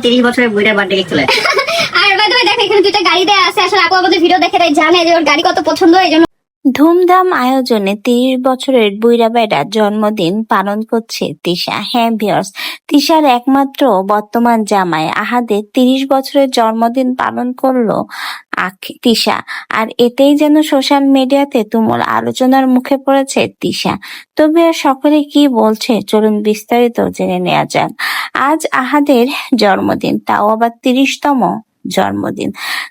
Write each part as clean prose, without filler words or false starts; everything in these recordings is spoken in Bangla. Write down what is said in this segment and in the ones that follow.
30 বছরের বুইড়ার বার্থডে কেক চলে আর বাই দ্য ওয়ে দেখো এখানে দুইটা গাড়ি দেয়া আছে। আসলে আপু আমাদের ভিডিও দেখে তাই জানে যে ওর গাড়ি কত পছন্দ, এইজন্য ধুমধাম আয়োজনে 30 বছরের বুইড়া বেড়ার জন্মদিন পালন করছে তিশা। হ্যাঁ ভিউয়ার্স, তিশার একমাত্র বর্তমান জামাই আহাদের 30 বছরের জন্মদিন পালন করলো তিশা। আর এতেই যেন সোশ্যাল মিডিয়াতে তুমুল আলোচনার মুখে পড়েছে তিশা। তবে সকলে কি বলছে চলুন বিস্তারিত জেনে নেওয়া যাক। আজ আহাদের জন্মদিন, তাও আবার 30তম জন্মদিন।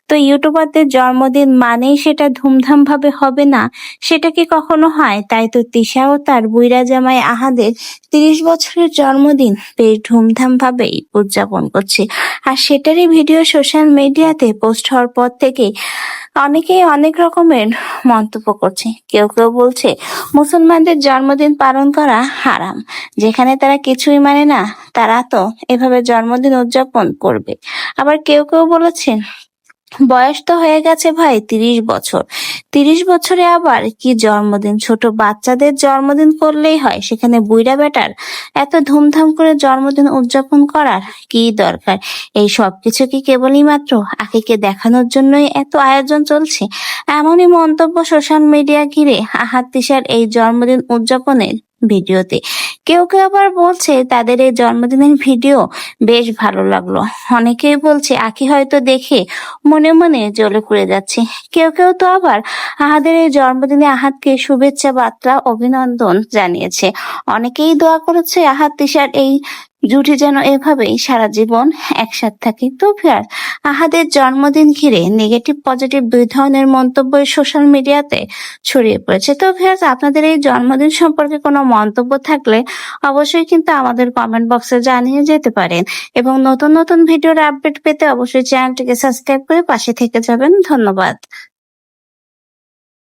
তো ইউটিউবারদের জন্মদিন মানেই সেটা ধুমধাম ভাবে হবে না, সেটা কি কখনো হয়? তাই তো তিশাও তার বুইড়া জামাই আহাদের 30 বছরের জন্মদিন বেশ ধুমধাম ভাবেই উদযাপন করছে। আর সেটারই ভিডিও সোশ্যাল মিডিয়াতে পোস্ট হওয়ার পর থেকে অনেকেই অনেক রকমের মন্তব্য করছে। কেউ কেউ বলছে মুসলমানদের জন্মদিন পালন করা হারাম, যেখানে তারা কিছুই মানে না তারা তো এভাবে জন্মদিন উদযাপন করবে। আবার কেউ কেউ বলেছেন বয়স তো হয়ে গেছে ভাই 30 বছর, 30 বছরে আবার কি জন্মদিন? ছোট বাচ্চাদের জন্মদিন করলেই হয়, সেখানে বুইড়া বেটার এত ধুমধাম করে জন্মদিন উদযাপন করার কি দরকার? এই সবকিছু কি কেবলই মাত্র আখিকে দেখানোর জন্যই এত আয়োজন চলছে? এমনই মন্তব্য সোশ্যাল মিডিয়া ঘিরে আহাদ তিশার এই জন্মদিন উদযাপনের ভিডিওতে। কেউ কেউ আবার বলছে তাদের এই জন্মদিনের ভিডিও বেশ ভালো লাগলো। অনেকেই বলছে আখি হয়তো দেখে মনে মনে জ্বলে পুড়ে যাচ্ছে। কেউ কেউ তো আবার আহাদের এই জন্মদিনে আহাদকে শুভেচ্ছা বার্তা অভিনন্দন জানিয়েছে। অনেকেই দোয়া করেছে আহাদ তিশার এই জুটি যেন এভাবেই সারা জীবন একসাথে থাকে। তো ভিউয়ার্স, আহাদের জন্মদিন ঘিরে নেগেটিভ পজিটিভ দুই ধরনের মন্তব্য সোশ্যাল মিডিয়াতে ছড়িয়ে পড়েছে। তো ভিউয়ার্স, আপনাদের এই জন্মদিন সম্পর্কে কোনো মন্তব্য থাকলে অবশ্যই কিন্তু আমাদের কমেন্ট বক্সে জানিয়ে যেতে পারেন এবং নতুন নতুন ভিডিওর আপডেট পেতে অবশ্যই চ্যানেলটিকে সাবস্ক্রাইব করে পাশে থেকে যাবেন। ধন্যবাদ।